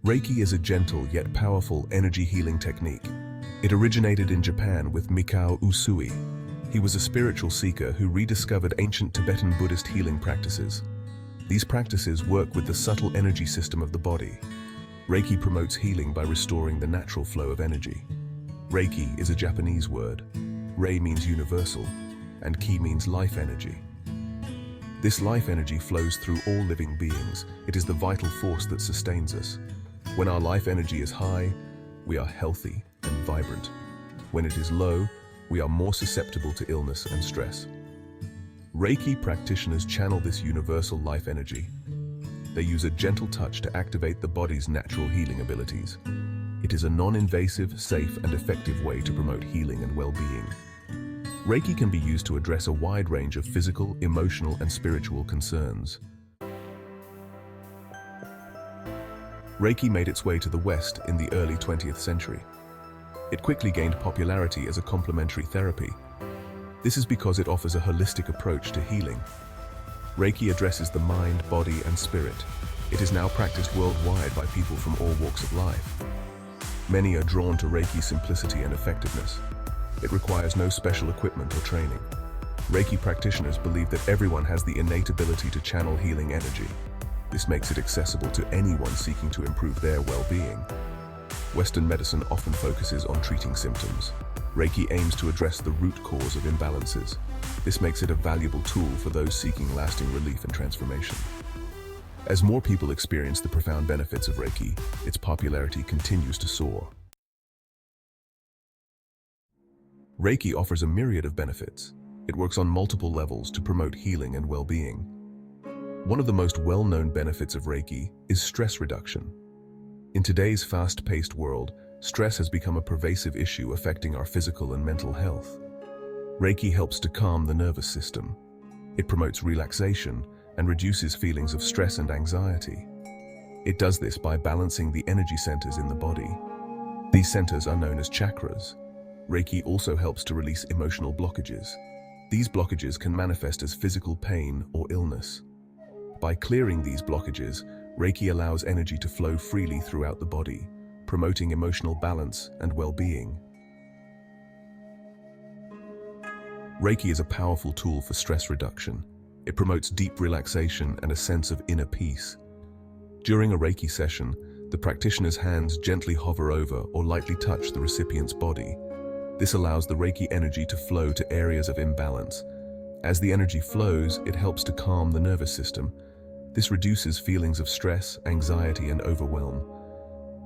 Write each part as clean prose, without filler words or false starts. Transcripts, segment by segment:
Reiki is a gentle yet powerful energy healing technique. It originated in Japan with Mikao Usui. He was a spiritual seeker who rediscovered ancient Tibetan Buddhist healing practices. These practices work with the subtle energy system of the body. Reiki promotes healing by restoring the natural flow of energy. Reiki is a Japanese word. Rei means universal, and Ki means life energy. This life energy flows through all living beings. It is the vital force that sustains us. When our life energy is high, we are healthy and vibrant. When it is low, we are more susceptible to illness and stress. Reiki practitioners channel this universal life energy. They use a gentle touch to activate the body's natural healing abilities. It is a non-invasive, safe, and effective way to promote healing and well-being. Reiki can be used to address a wide range of physical, emotional, and spiritual concerns. Reiki made its way to the West in the early 20th century. It quickly gained popularity as a complementary therapy. This is because it offers a holistic approach to healing. Reiki addresses the mind, body, and spirit. It is now practiced worldwide by people from all walks of life. Many are drawn to Reiki's simplicity and effectiveness. It requires no special equipment or training. Reiki practitioners believe that everyone has the innate ability to channel healing energy. This makes it accessible to anyone seeking to improve their well-being. Western medicine often focuses on treating symptoms. Reiki aims to address the root cause of imbalances. This makes it a valuable tool for those seeking lasting relief and transformation. As more people experience the profound benefits of Reiki, its popularity continues to soar. Reiki offers a myriad of benefits. It works on multiple levels to promote healing and well-being. One of the most well-known benefits of Reiki is stress reduction. In today's fast-paced world, stress has become a pervasive issue affecting our physical and mental health. Reiki helps to calm the nervous system. It promotes relaxation and reduces feelings of stress and anxiety. It does this by balancing the energy centers in the body. These centers are known as chakras. Reiki also helps to release emotional blockages. These blockages can manifest as physical pain or illness. By clearing these blockages, Reiki allows energy to flow freely throughout the body, promoting emotional balance and well-being. Reiki is a powerful tool for stress reduction. It promotes deep relaxation and a sense of inner peace. During a Reiki session, the practitioner's hands gently hover over or lightly touch the recipient's body. This allows the Reiki energy to flow to areas of imbalance. As the energy flows, it helps to calm the nervous system. This reduces feelings of stress, anxiety, and overwhelm.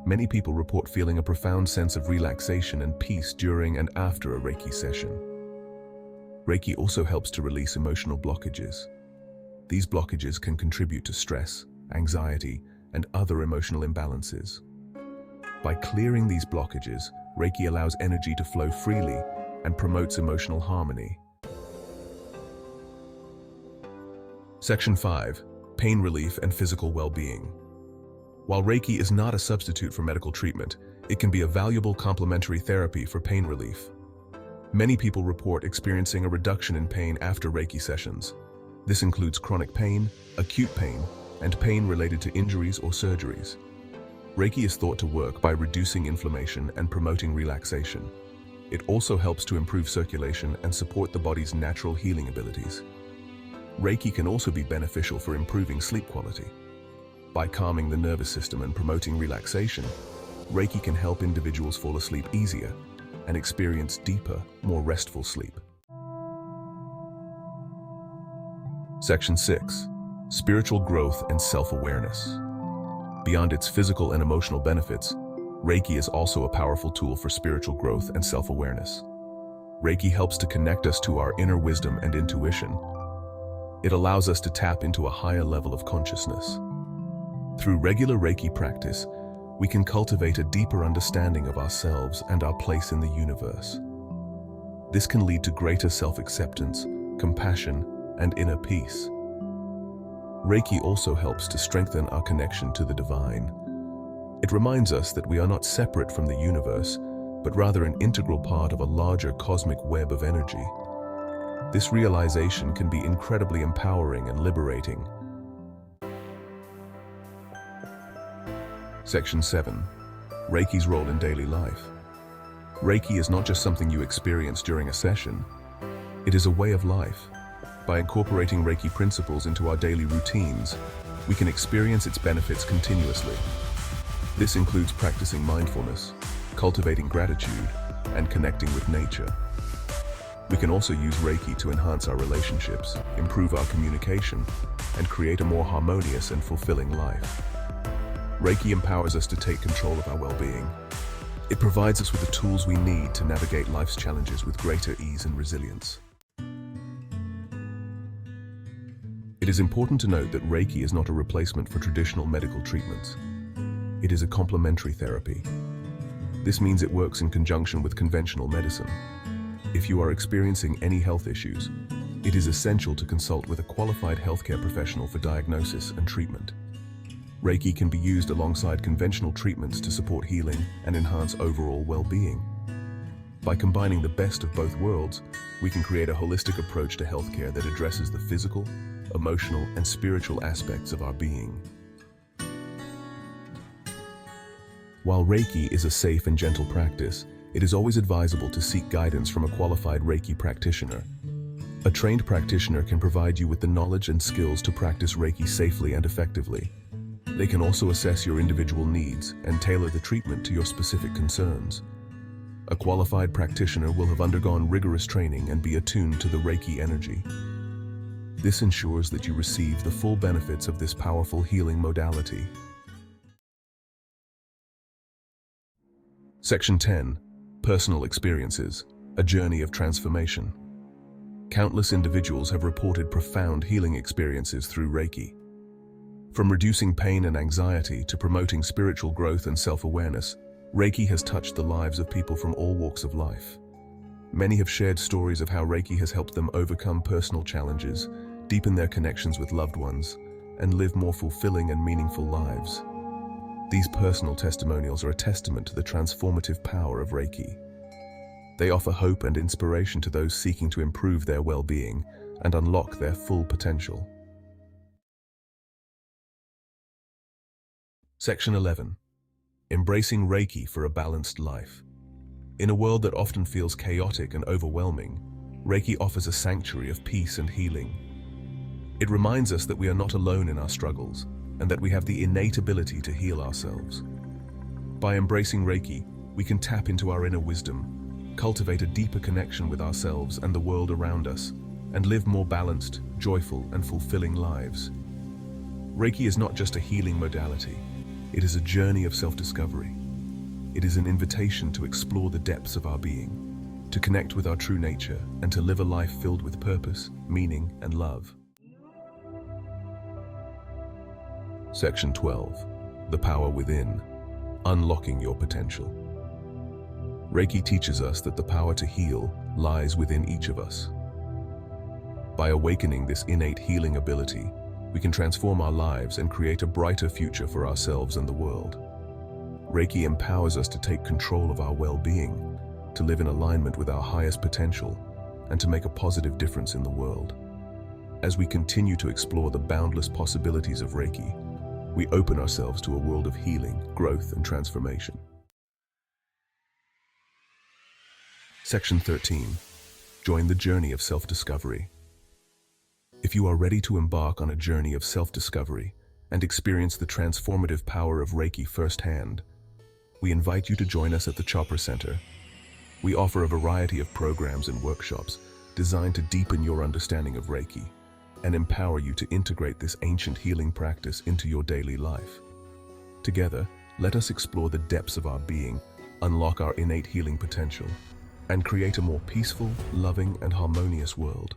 Many people report feeling a profound sense of relaxation and peace during and after a Reiki session. Reiki also helps to release emotional blockages. These blockages can contribute to stress, anxiety, and other emotional imbalances. By clearing these blockages, Reiki allows energy to flow freely and promotes emotional harmony. Section 5. Pain relief and physical well-being. While Reiki is not a substitute for medical treatment, it can be a valuable complementary therapy for pain relief. Many people report experiencing a reduction in pain after Reiki sessions. This includes chronic pain, acute pain, and pain related to injuries or surgeries. Reiki is thought to work by reducing inflammation and promoting relaxation. It also helps to improve circulation and support the body's natural healing abilities. Reiki can also be beneficial for improving sleep quality. By calming the nervous system and promoting relaxation, Reiki can help individuals fall asleep easier and experience deeper, more restful sleep. Section 6. Spiritual growth and self-awareness. Beyond its physical and emotional benefits, Reiki is also a powerful tool for spiritual growth and self-awareness. Reiki helps to connect us to our inner wisdom and intuition. It allows us to tap into a higher level of consciousness. Through regular Reiki practice, we can cultivate a deeper understanding of ourselves and our place in the universe. This can lead to greater self-acceptance, compassion, and inner peace. Reiki also helps to strengthen our connection to the divine. It reminds us that we are not separate from the universe, but rather an integral part of a larger cosmic web of energy. This realization can be incredibly empowering and liberating. Section 7. Reiki's role in daily life. Reiki is not just something you experience during a session. It is a way of life. By incorporating Reiki principles into our daily routines, we can experience its benefits continuously. This includes practicing mindfulness, cultivating gratitude, and connecting with nature. We can also use Reiki to enhance our relationships, improve our communication, and create a more harmonious and fulfilling life. Reiki empowers us to take control of our well-being. It provides us with the tools we need to navigate life's challenges with greater ease and resilience. It is important to note that Reiki is not a replacement for traditional medical treatments. It is a complementary therapy. This means it works in conjunction with conventional medicine. If you are experiencing any health issues, it is essential to consult with a qualified healthcare professional for diagnosis and treatment. Reiki can be used alongside conventional treatments to support healing and enhance overall well-being. By combining the best of both worlds, we can create a holistic approach to healthcare that addresses the physical, emotional, and spiritual aspects of our being. While Reiki is a safe and gentle practice, it is always advisable to seek guidance from a qualified Reiki practitioner. A trained practitioner can provide you with the knowledge and skills to practice Reiki safely and effectively. They can also assess your individual needs and tailor the treatment to your specific concerns. A qualified practitioner will have undergone rigorous training and be attuned to the Reiki energy. This ensures that you receive the full benefits of this powerful healing modality. Section 10. Personal experiences, a journey of transformation. Countless individuals have reported profound healing experiences through Reiki. From reducing pain and anxiety to promoting spiritual growth and self-awareness, Reiki has touched the lives of people from all walks of life. Many have shared stories of how Reiki has helped them overcome personal challenges, deepen their connections with loved ones, and live more fulfilling and meaningful lives. These personal testimonials are a testament to the transformative power of Reiki. They offer hope and inspiration to those seeking to improve their well-being and unlock their full potential. Section 11. Embracing Reiki for a balanced life. In a world that often feels chaotic and overwhelming, Reiki offers a sanctuary of peace and healing. It reminds us that we are not alone in our struggles, and that we have the innate ability to heal ourselves. By embracing Reiki, we can tap into our inner wisdom, cultivate a deeper connection with ourselves and the world around us, and live more balanced, joyful, and fulfilling lives. Reiki is not just a healing modality. It is a journey of self-discovery. It is an invitation to explore the depths of our being, to connect with our true nature, and to live a life filled with purpose, meaning, and love. Section 12. The power within. Unlocking your potential. Reiki teaches us that the power to heal lies within each of us. By awakening this innate healing ability, we can transform our lives and create a brighter future for ourselves and the world. Reiki empowers us to take control of our well-being, to live in alignment with our highest potential, and to make a positive difference in the world. As we continue to explore the boundless possibilities of Reiki, we open ourselves to a world of healing, growth, and transformation. Section 13. Join the journey of self-discovery. If you are ready to embark on a journey of self-discovery and experience the transformative power of Reiki firsthand, we invite you to join us at the Chopra Center. We offer a variety of programs and workshops designed to deepen your understanding of Reiki and empower you to integrate this ancient healing practice into your daily life. Together, let us explore the depths of our being, unlock our innate healing potential, and create a more peaceful, loving, and harmonious world.